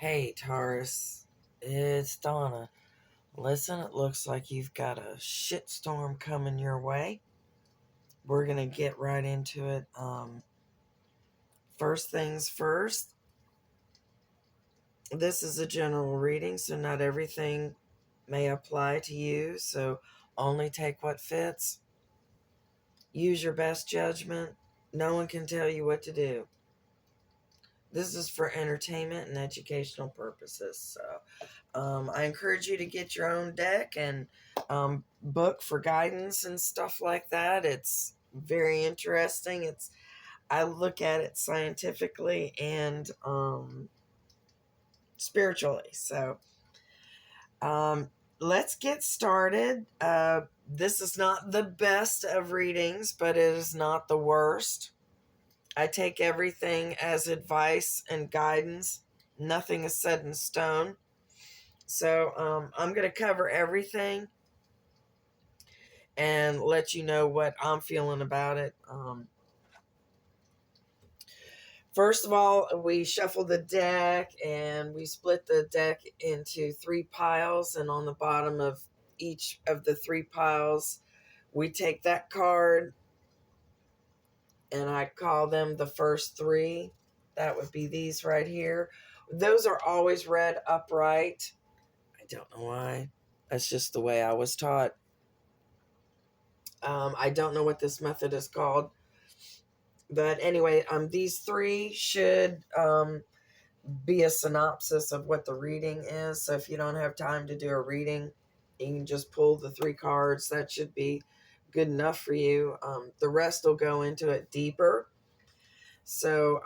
Hey, Taurus, it's Donna. Listen, it looks like you've got a shitstorm coming your way. We're going to get right into it. First things first, this is a general reading, so not everything may apply to you, so only take what fits. Use your best judgment. No one can tell you what to do. This is for entertainment and educational purposes, so I encourage you to get your own deck and book for guidance and stuff like that. It's very interesting. I look at it scientifically and spiritually. So um, let's get started. This is not the best of readings, but it is not the worst. I take everything as advice and guidance. Nothing is set in stone. So I'm going to cover everything and let you know what I'm feeling about it. First of all, we shuffle the deck and we split the deck into three piles. And on the bottom of each of the three piles, we take that card and I call them the first three. That would be these right here. Those are always read upright. I don't know why. That's just the way I was taught. I don't know what this method is called. But anyway, these three should be a synopsis of what the reading is. So if you don't have time to do a reading, you can just pull the three cards. That should be good enough for you. The rest will go into it deeper. So,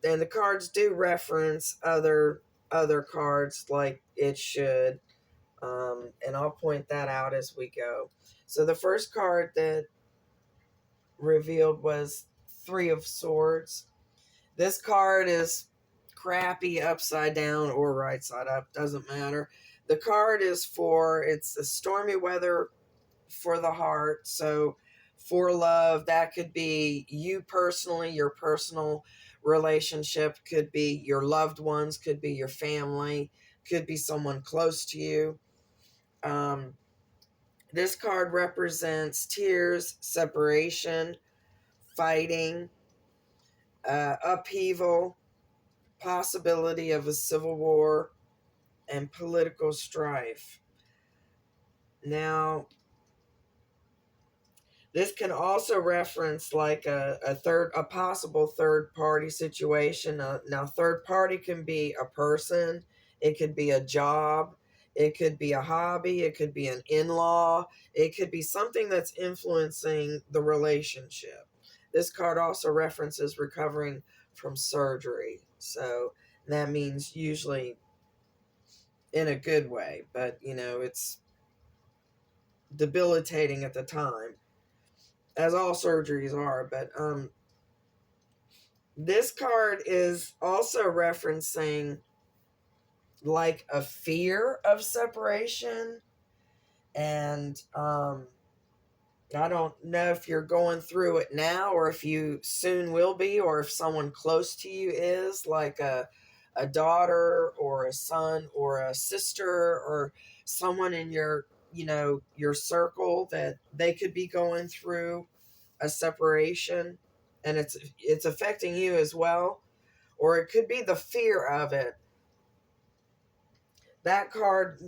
and the cards do reference other cards like it should. And I'll point that out as we go. So the first card that revealed was Three of Swords. This card is crappy upside down or right side up, doesn't matter. The card is it's a stormy weather for the heart. So for love, that could be you personally, your personal relationship, could be your loved ones, could be your family, could be someone close to you. This card represents tears, separation, fighting, upheaval, possibility of a civil war, and political strife. Now, this can also reference like a possible third party situation. Now, third party can be a person, it could be a job, it could be a hobby, it could be an in-law, it could be something that's influencing the relationship. This card also references recovering from surgery. So that means usually in a good way, but it's debilitating at the time, as all surgeries are. But this card is also referencing like a fear of separation. And I don't know if you're going through it now or if you soon will be, or if someone close to you is, like a daughter or a son or a sister or someone in your circle, that they could be going through a separation and it's affecting you as well, or it could be the fear of it. That card,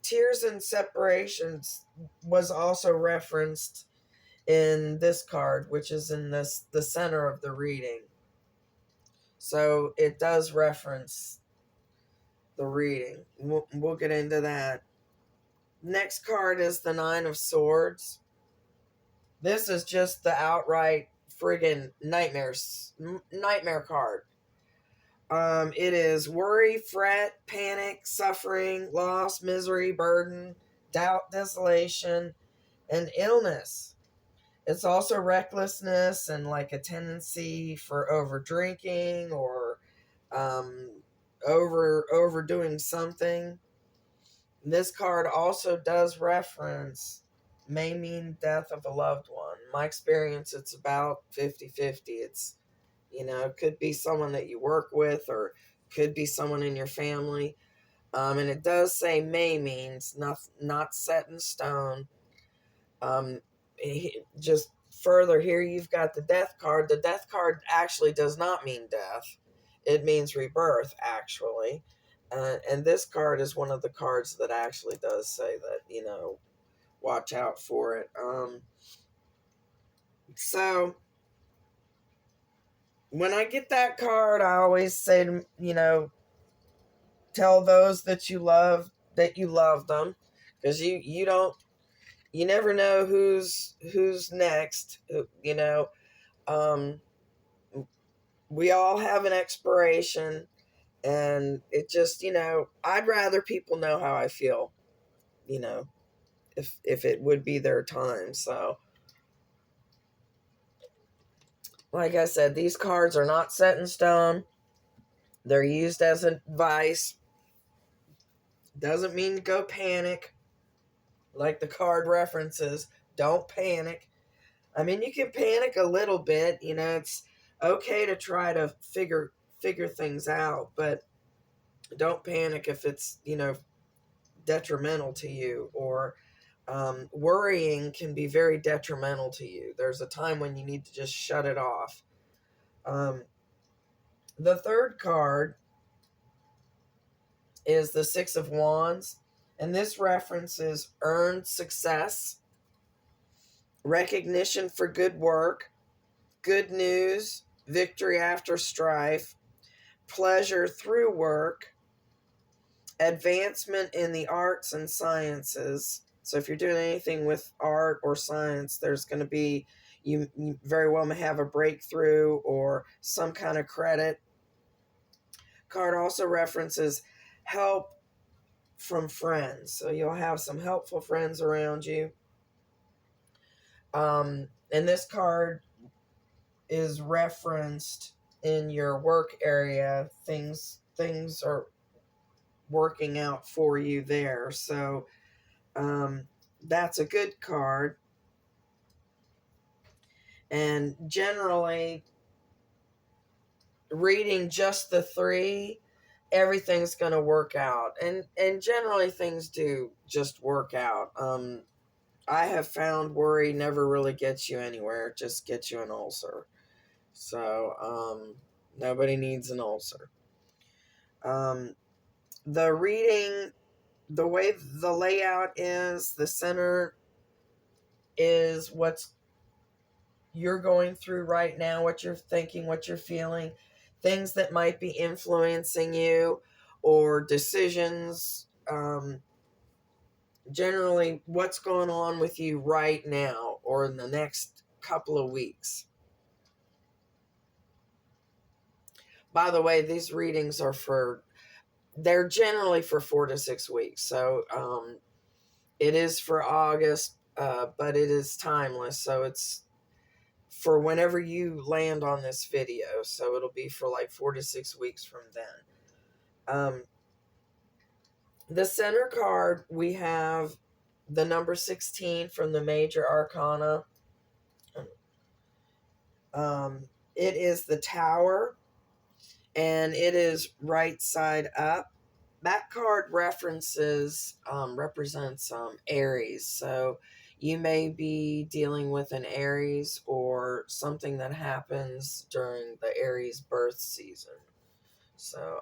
tears and separations, was also referenced in this card, which is in the center of the reading. So it does reference the reading. We'll get into that. Next card is the Nine of Swords. This is just the outright friggin' nightmare card. It is worry, fret, panic, suffering, loss, misery, burden, doubt, desolation, and illness. It's also recklessness and like a tendency for over drinking or overdoing something. This card also does reference may mean death of a loved one. In my experience, it's about 50-50. It could be someone that you work with, or could be someone in your family. And it does say may means not set in stone. Just further here, you've got the death card. The death card actually does not mean death. It means rebirth, actually. And this card is one of the cards that actually does say that, watch out for it. So when I get that card, I always say, tell those that you love them, because you never know who's next. Um, we all have an expiration, and it just, I'd rather people know how I feel, if it would be their time. So like I said, these cards are not set in stone. They're used as advice. Doesn't mean to go panic. Like the card references, don't panic. I mean, you can panic a little bit. It's okay to try to figure things out, but don't panic if it's, detrimental to you, or worrying can be very detrimental to you. There's a time when you need to just shut it off. The third card is the Six of Wands, and this references earned success, recognition for good work, good news, victory after strife, pleasure through work, advancement in the arts and sciences. So if you're doing anything with art or science, there's going to be, you very well may have a breakthrough or some kind of credit. Card also references help from friends. So you'll have some helpful friends around you. And this card is referenced in your work area. Things are working out for you there. So that's a good card. And generally, reading just the three, everything's going to work out. And generally, things do just work out. I have found worry never really gets you anywhere. It just gets you an ulcer. So nobody needs an ulcer. The reading, the way the layout is, the center is what's you're going through right now, what you're thinking, what you're feeling, things that might be influencing you, or decisions. Generally, what's going on with you right now or in the next couple of weeks. By the way, these readings they're generally for 4 to 6 weeks. So it is for August, but it is timeless. So it's for whenever you land on this video. So it'll be for like 4 to 6 weeks from then. The center card, we have the number 16 from the Major Arcana. It is the Tower, and it is right side up. That card represents Aries. So you may be dealing with an Aries or something that happens during the Aries birth season. So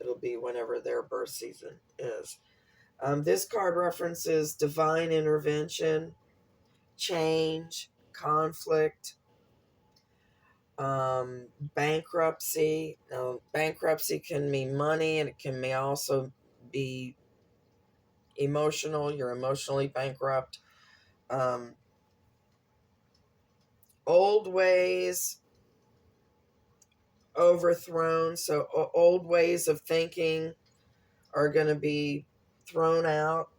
it'll be whenever their birth season is. This card references divine intervention, change, conflict, bankruptcy. Now, bankruptcy can mean money, and it can also be emotional. You're emotionally bankrupt. Old ways overthrown. So old ways of thinking are going to be thrown out.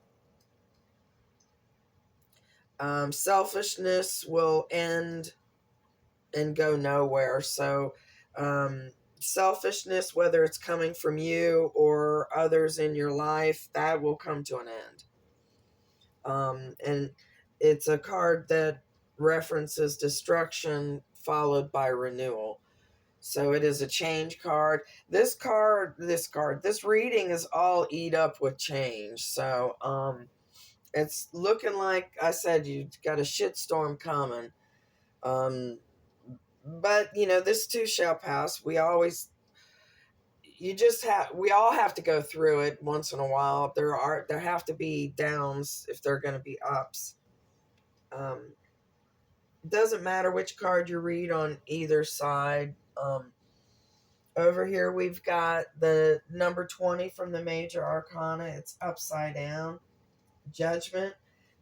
Selfishness will end and go nowhere. So selfishness, whether it's coming from you or others in your life, that will come to an end. And it's a card that references destruction followed by renewal. So it is a change card. This reading is all eat up with change. So it's looking like I said you got a shitstorm coming. But this too shall pass. We all have to go through it once in a while. There have to be downs if they're going to be ups. Doesn't matter which card you read on either side. Over here we've got the number 20 from the Major Arcana. It's upside down. Judgment.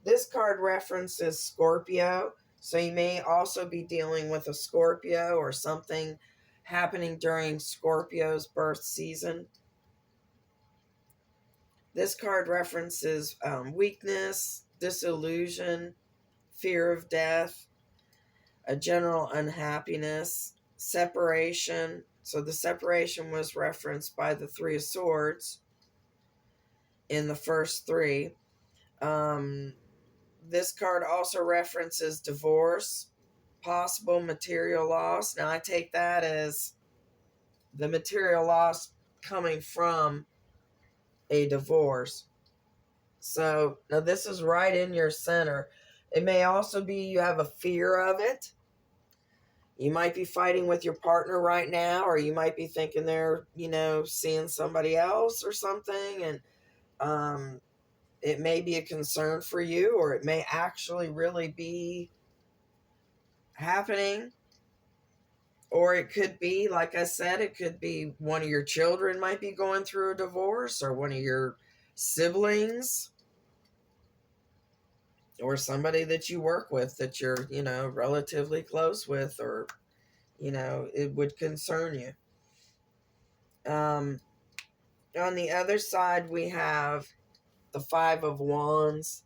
This card references Scorpio, so you may also be dealing with a Scorpio or something happening during Scorpio's birth season. This card references weakness, disillusion, fear of death, a general unhappiness, separation. So the separation was referenced by the Three of Swords in the first three. This card also references divorce, possible material loss. Now I take that as the material loss coming from a divorce. So now this is right in your center. It may also be you have a fear of it. You might be fighting with your partner right now, or you might be thinking they're, seeing somebody else or something. And it may be a concern for you, or it may actually really be happening. Or it could be, like I said, it could be one of your children might be going through a divorce, or one of your siblings, or somebody that you work with that you're, relatively close with, or, it would concern you. On the other side, we have the Five of Wands.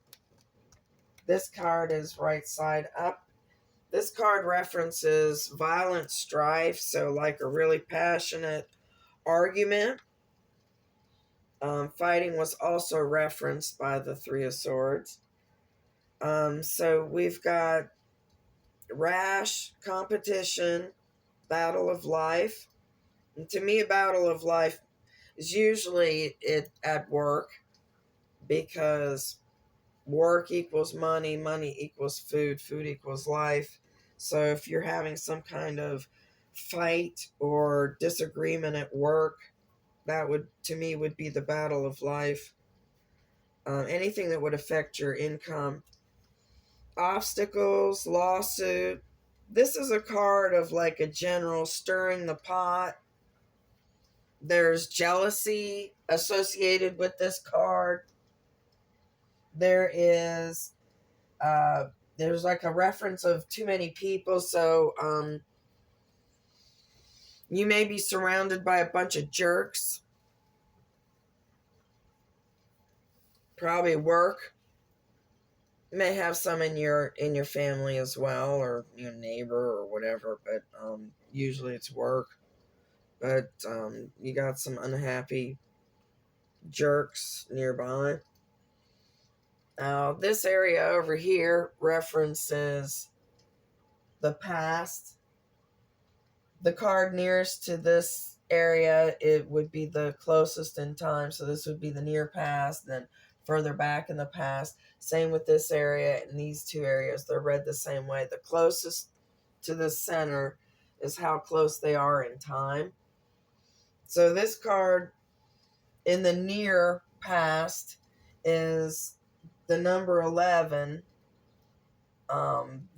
This card is right side up. This card references violent strife, so like a really passionate argument. Fighting was also referenced by the Three of Swords. So we've got rash, competition, battle of life. And to me, a battle of life is usually at work, because work equals money, money equals food, food equals life. So if you're having some kind of fight or disagreement at work, that would, to me, would be the battle of life. Anything that would affect your income. Obstacles, lawsuit. This is a card of like a general stirring the pot. There's jealousy associated with this card. There's like a reference of too many people, so you may be surrounded by a bunch of jerks. Probably work. You may have some in your family as well, or your neighbor or whatever, but usually it's work. But you got some unhappy jerks nearby. Now, this area over here references the past. The card nearest to this area, it would be the closest in time. So this would be the near past, then further back in the past. Same with this area and these two areas. They're read the same way. The closest to the center is how close they are in time. So this card in the near past is the number 11,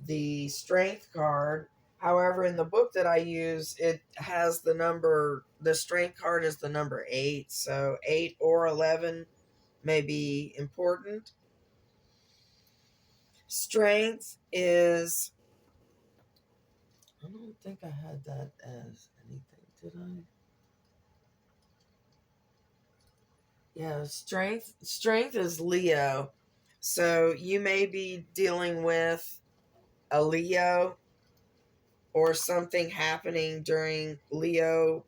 the strength card. However, in the book that I use, it has the strength card is the number 8. So 8 or 11 may be important. Strength is, I don't think I had that as anything, did I? Yeah, strength is Leo. So you may be dealing with a Leo, or something happening during Leo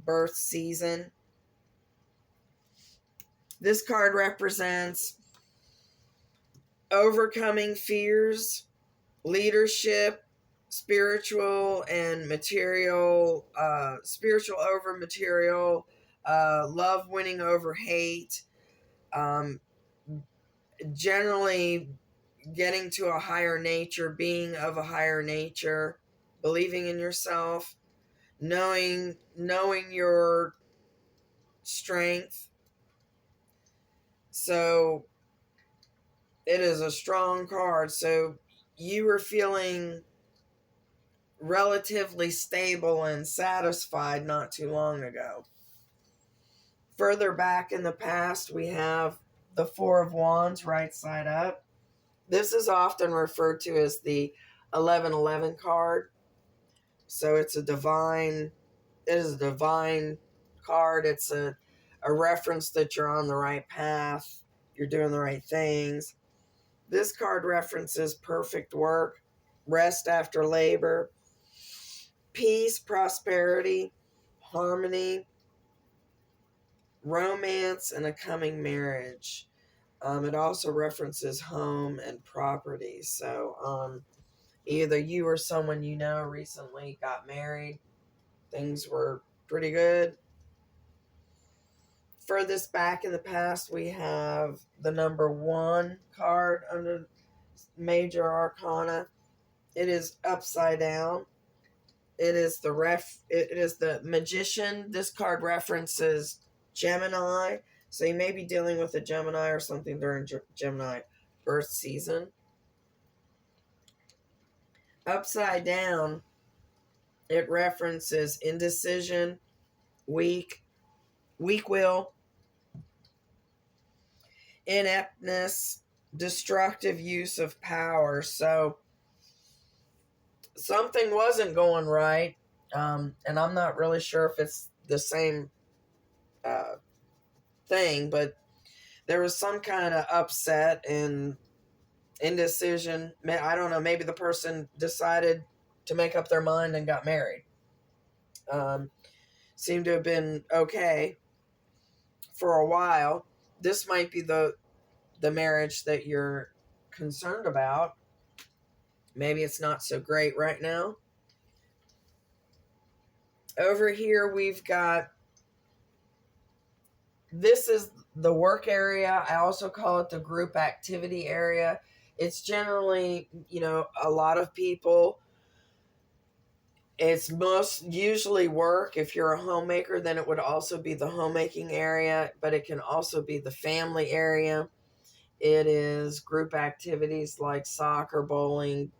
birth season. This card represents overcoming fears, leadership, spiritual and material, spiritual over material, love winning over hate, um, generally getting to a higher nature, being of a higher nature, believing in yourself, knowing your strength. So it is a strong card. So you were feeling relatively stable and satisfied not too long ago. Further back in the past, we have the Four of Wands right side up. This is often referred to as the 1111 card. So it is a divine card. It's a reference that you're on the right path, you're doing the right things. This card references perfect work, rest after labor, peace, prosperity, harmony, romance, and a coming marriage. It also references home and property. So either you or someone you know recently got married. Things were pretty good. Furthest back in the past, we have the number 1 card under Major Arcana. It is upside down. It is the Magician. This card references Gemini. So you may be dealing with a Gemini or something during Gemini birth season. Upside down, it references indecision, weak will, ineptness, destructive use of power. So something wasn't going right, and I'm not really sure if it's the same thing, but there was some kind of upset and indecision. I don't know, maybe the person decided to make up their mind and got married. Seemed to have been okay for a while. This might be the marriage that you're concerned about. Maybe it's not so great right now. Over here we've got, this is the work area. I also call it the group activity area. It's generally, a lot of people. It's most usually work. If you're a homemaker, then it would also be the homemaking area, but it can also be the family area. It is group activities like soccer, bowling,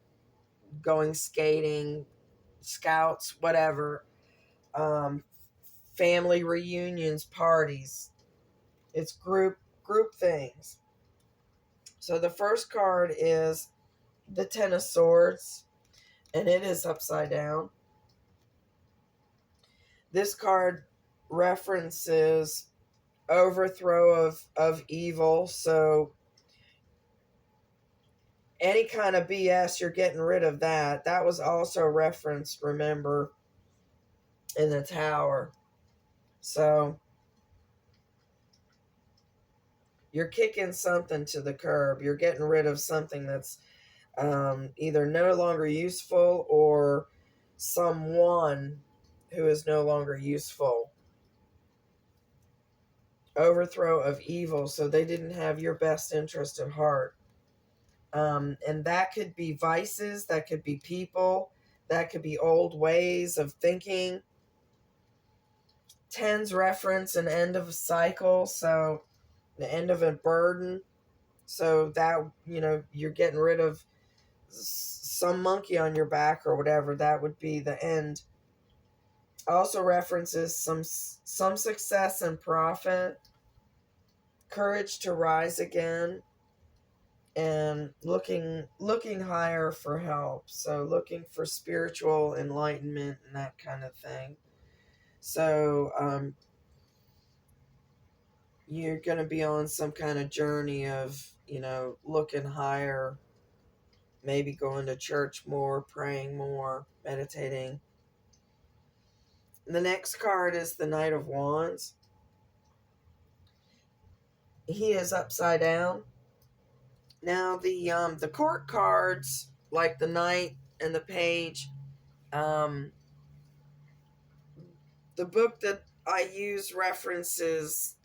going skating, scouts, whatever. Family reunions, parties. It's group things. So the first card is the Ten of Swords, and it is upside down. This card references overthrow of evil. So any kind of BS, you're getting rid of that. That was also referenced, remember, in the Tower. So you're kicking something to the curb. You're getting rid of something that's either no longer useful or someone who is no longer useful. Overthrow of evil. So they didn't have your best interest at heart. And that could be vices, that could be people, that could be old ways of thinking. Tens reference an end of a cycle, so the end of a burden. So that, you're getting rid of some monkey on your back or whatever. That would be the end. Also references some success and profit, courage to rise again, and looking higher for help. So looking for spiritual enlightenment and that kind of thing. So you're going to be on some kind of journey of, looking higher, maybe going to church more, praying more, meditating. The next card is the Knight of Wands. He is upside down. Now the court cards, like the Knight, and the page. Um, the book that I use references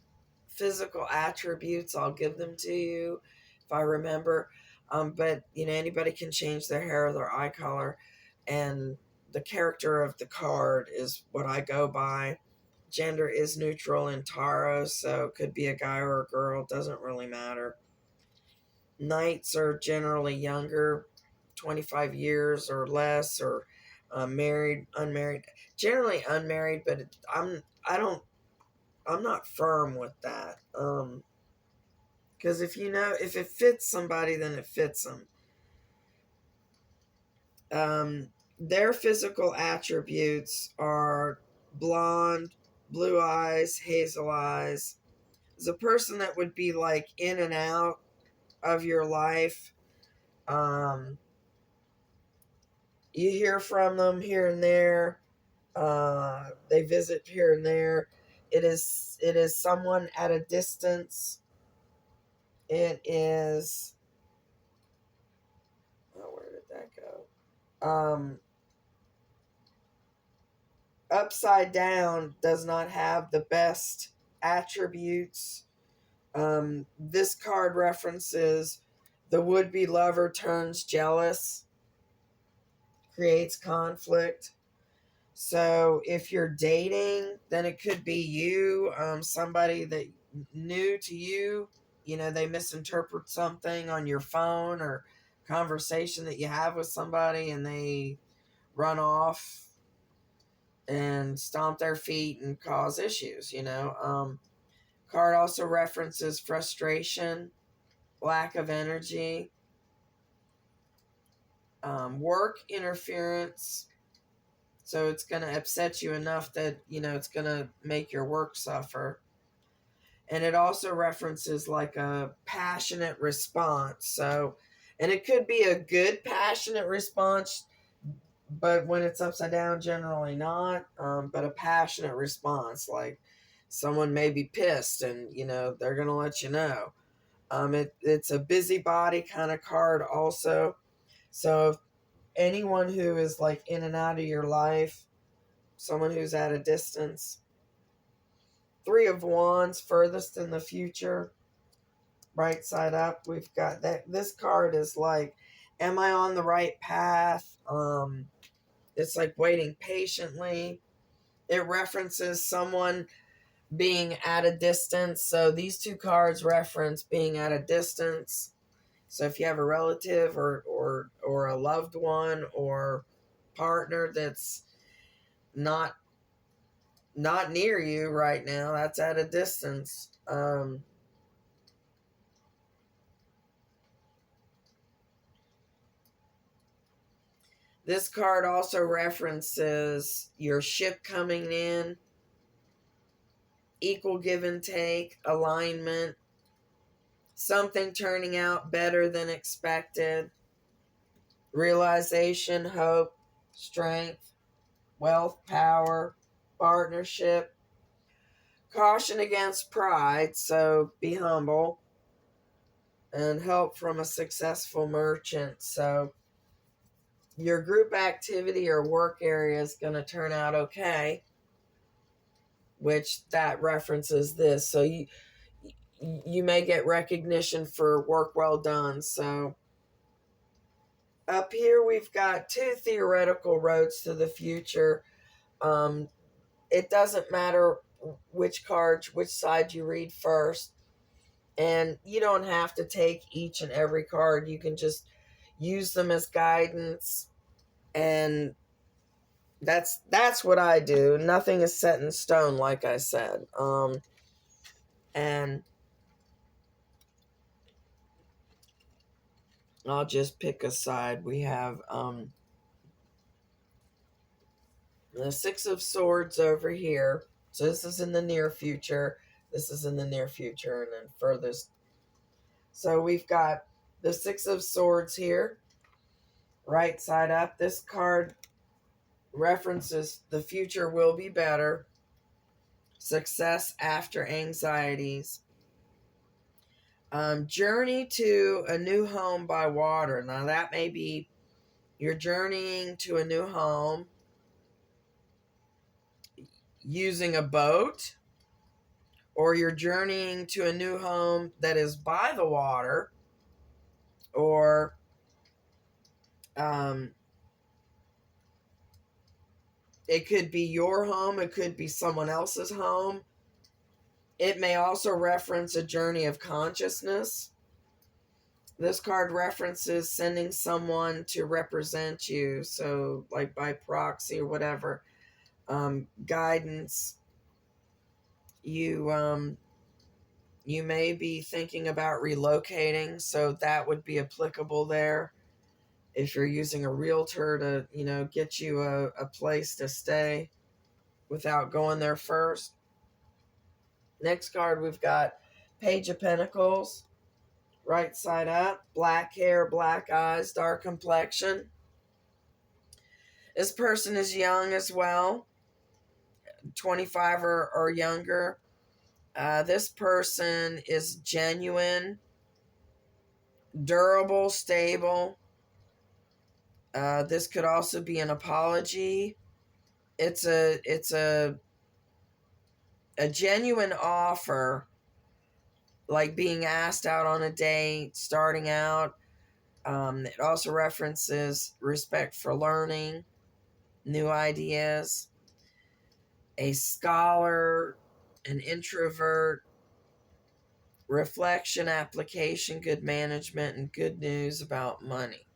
physical attributes. I'll give them to you if I remember. But anybody can change their hair or their eye color, and the character of the card is what I go by. Gender is neutral in Taurus, so it could be a guy or a girl, doesn't really matter. Knights are generally younger, 25 years or less, or married, unmarried. Generally unmarried, but I'm not firm with that. Because if it fits somebody, then it fits them. Their physical attributes are blonde, blue eyes, hazel eyes. It's a person that would be like in and out of your life. Um, you hear from them here and there. They visit here and there. It is someone at a distance. It is. Oh, where did that go? Upside down does not have the best attributes. This card references the would-be lover turns jealous, creates conflict. So if you're dating, then it could be you, somebody that new to you. They misinterpret something on your phone or conversation that you have with somebody, and they run off and stomp their feet and cause issues. Card also references frustration, lack of energy, work interference. So it's going to upset you enough that it's going to make your work suffer. And it also references like a passionate response. So, and it could be a good passionate response, but when it's upside down, generally not. But a passionate response, like someone may be pissed, and they're gonna let you know. It's a busybody kind of card, also. So if anyone who is like in and out of your life, someone who's at a distance. Three of Wands, furthest in the future, right side up. We've got that. This card is like, am I on the right path? It's like waiting patiently. It references someone being at a distance. So these two cards reference being at a distance. So if you have a relative or a loved one or partner that's not near you right now, that's at a distance. This card also references your ship coming in, equal give and take, alignment, something turning out better than expected, realization, hope, strength, wealth, power, partnership, caution against pride, so be humble, and help from a successful merchant. So your group activity or work area is going to turn out okay, which that references this. So you may get recognition for work well done. So up here we've got two theoretical roads to the future. It doesn't matter which side you read first, and you don't have to take each and every card. You can just use them as guidance, and that's what I do. Nothing is set in stone, like I said. And I'll just pick a side. We have the Six of Swords over here. So this is in the near future. This is in the near future, and then furthest. So we've got the Six of Swords here, right side up. This card references the future will be better, success after anxieties, journey to a new home by water. Now that may be You're journeying to a new home using a boat, or you're journeying to a new home that is by the water, or it could be your home, it could be someone else's home. It may also reference a journey of consciousness. This card references sending someone to represent you, so like by proxy or whatever, guidance. You may be thinking about relocating, so that would be applicable there. If you're using a realtor to, get you a place to stay without going there first. Next card, we've got Page of Pentacles, right side up, black hair, black eyes, dark complexion. This person is young as well, 25 or younger. This person is genuine, durable, stable. This could also be an apology. It's a genuine offer, like being asked out on a date, starting out. It also references respect for learning, new ideas, a scholar, an introvert, reflection, application, good management, and good news about money.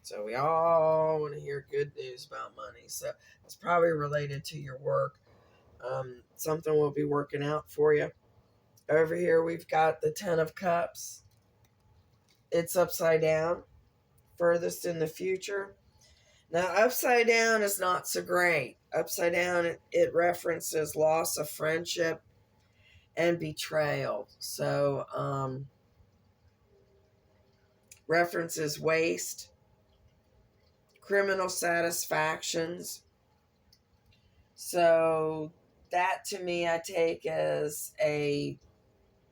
So we all want to hear good news about money. So it's probably related to your work. Something will be working out for you. Over here, we've got the Ten of Cups. It's upside down, furthest in the future. Now, upside down is not so great. Upside down, it references loss of friendship and betrayal. So, references waste, criminal satisfactions. So, that to me, I take as a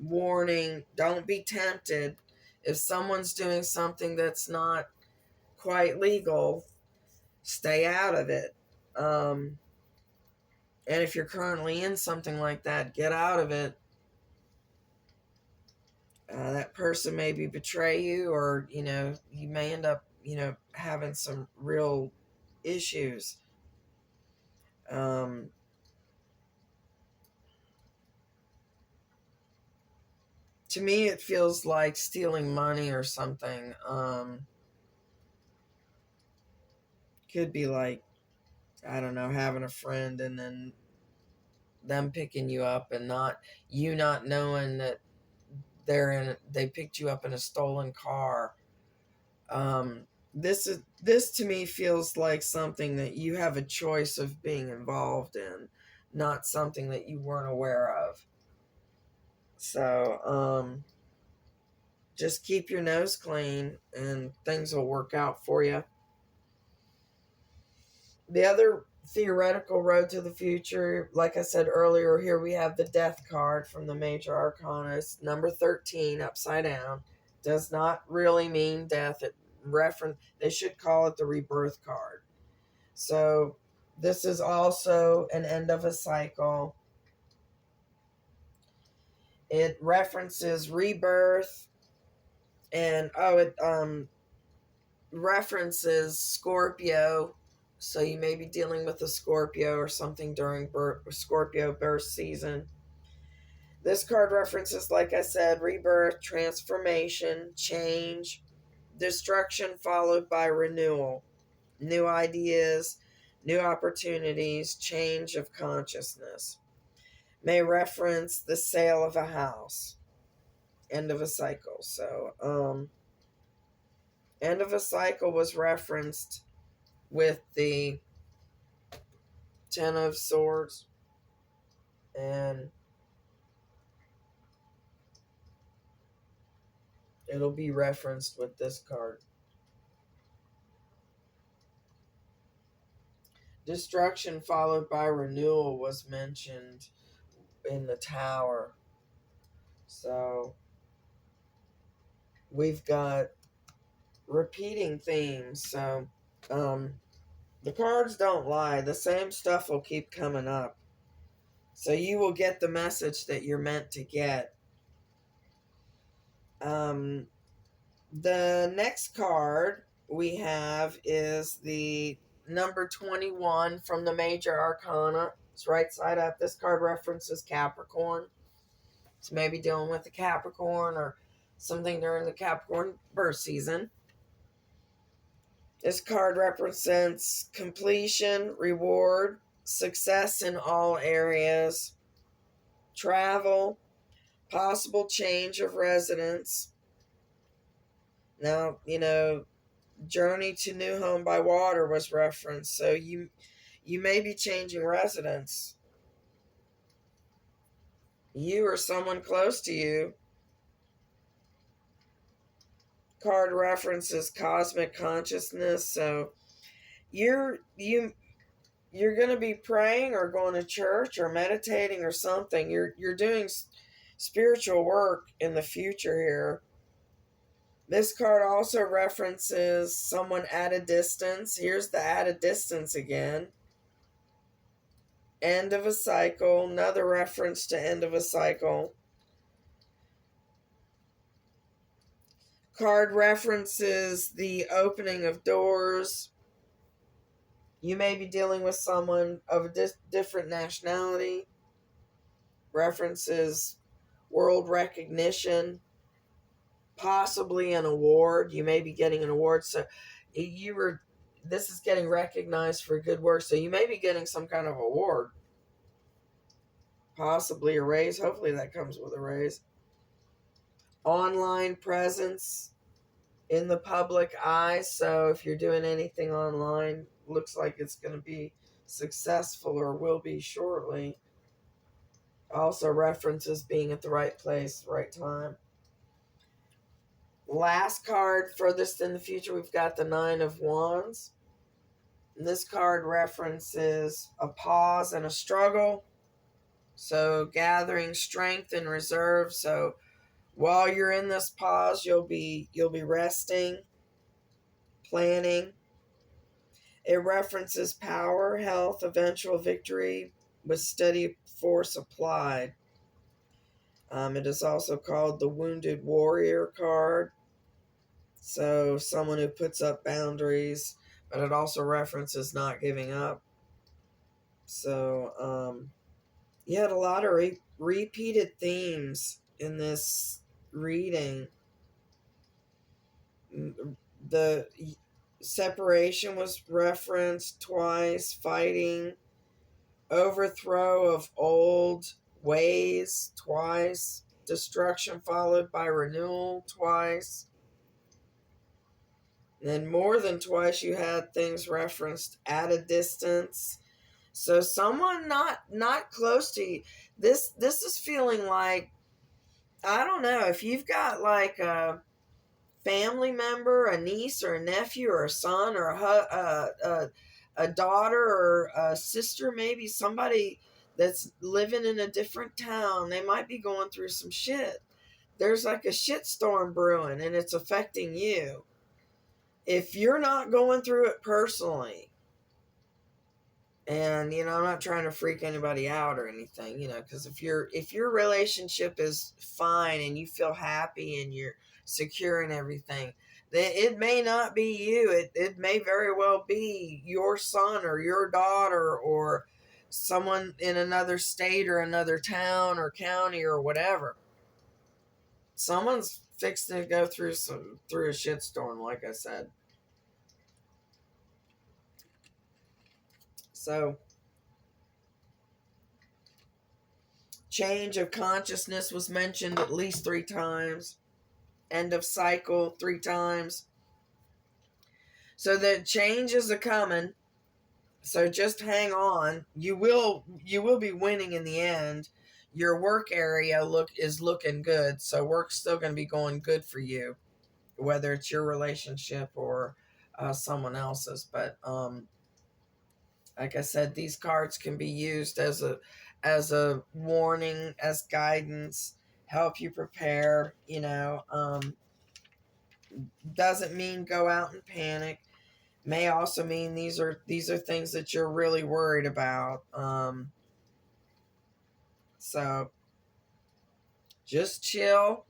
warning. Don't be tempted. If someone's doing something that's not quite legal, stay out of it. And if you're currently in something like that, get out of it. That person maybe betray you, or you may end up having some real issues. To me, it feels like stealing money or something. Could be like, I don't know, having a friend and then them picking you up and not knowing that they picked you up in a stolen car. This to me feels like something that you have a choice of being involved in, not something that you weren't aware of. So just keep your nose clean and things will work out for you. The other theoretical road to the future, like I said earlier, here we have the Death card from the Major Arcana. It's number 13 upside down. Does not really mean death. They should call it the Rebirth card. So this is also an end of a cycle. It references rebirth, and it references Scorpio. So you may be dealing with a Scorpio or something during Scorpio birth season. This card references, like I said, rebirth, transformation, change, destruction followed by renewal, new ideas, new opportunities, change of consciousness. May reference the sale of a house, end of a cycle. So, end of a cycle was referenced with the Ten of Swords, and it'll be referenced with this card. Destruction followed by renewal was mentioned in the Tower. So we've got repeating themes. So the cards don't lie. The same stuff will keep coming up. So you will get the message that you're meant to get. The next card we have is the number 21 from the Major Arcana. It's right side up. This card references Capricorn. So maybe dealing with the Capricorn or something during the Capricorn birth season. This card represents completion, reward, success in all areas, travel, possible change of residence. Now, journey to new home by water was referenced. So you may be changing residence. You or someone close to you. Card references cosmic consciousness. So you're going to be praying or going to church or meditating or something. You're doing spiritual work in the future here. This card also references someone at a distance. Here's the at a distance again. End of a cycle. Another reference to end of a cycle. Card references the opening of doors. You may be dealing with someone of a different nationality. References world recognition. Possibly an award. You may be getting an award. So this is getting recognized for good work. So you may be getting some kind of award. Possibly a raise. Hopefully that comes with a raise. Online presence in the public eye. So if you're doing anything online, looks like it's going to be successful or will be shortly. Also references being at the right place, right time. Last card, furthest in the future, we've got the Nine of Wands. And this card references a pause and a struggle. So gathering strength and reserve. So while you're in this pause, you'll be resting, planning. It references power, health, eventual victory with steady force applied. It is also called the Wounded Warrior card. So someone who puts up boundaries, but it also references not giving up. So you had a lot of repeated themes in this reading. The separation was referenced twice, fighting, overthrow of old ways twice, destruction followed by renewal twice. Then more than twice you had things referenced at a distance. So someone not close to you. This is feeling like, I don't know, if you've got like a family member, a niece or a nephew or a son or a daughter or a sister, maybe somebody that's living in a different town, they might be going through some shit. There's like a shitstorm brewing and it's affecting you. If you're not going through it personally, and I'm not trying to freak anybody out or anything, because if your relationship is fine and you feel happy and you're secure and everything, then it may not be you. It may very well be your son or your daughter or someone in another state or another town or county or whatever. Someone's fixing to go through a shitstorm, like I said. So, change of consciousness was mentioned at least 3 times. End of cycle 3 times. So the changes are coming. So just hang on. You will be winning in the end. Your work area is looking good. So work's still going to be going good for you, whether it's your relationship or someone else's. But like I said, these cards can be used as a warning, as guidance, help you prepare, Doesn't mean go out and panic. May also mean these are things that you're really worried about. So just chill.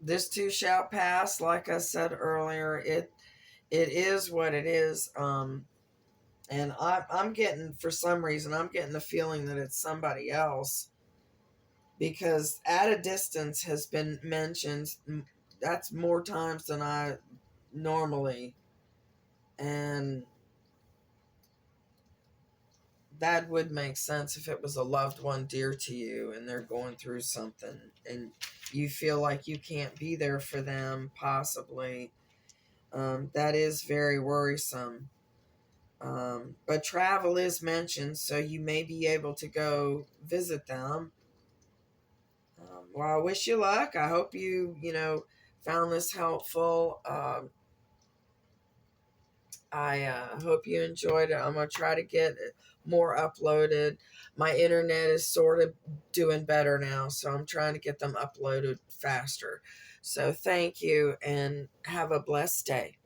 This too shall pass. Like I said earlier, it is what it is. And I'm getting, for some reason, I'm getting the feeling that it's somebody else, because at a distance has been mentioned. That's more times than I normally, and that would make sense if it was a loved one dear to you and they're going through something and you feel like you can't be there for them, possibly. That is very worrisome. But travel is mentioned, so you may be able to go visit them. Well, I wish you luck. I hope found this helpful. I hope you enjoyed it. I'm going to try to get more uploaded. My internet is sort of doing better now, so I'm trying to get them uploaded faster. So thank you, and have a blessed day.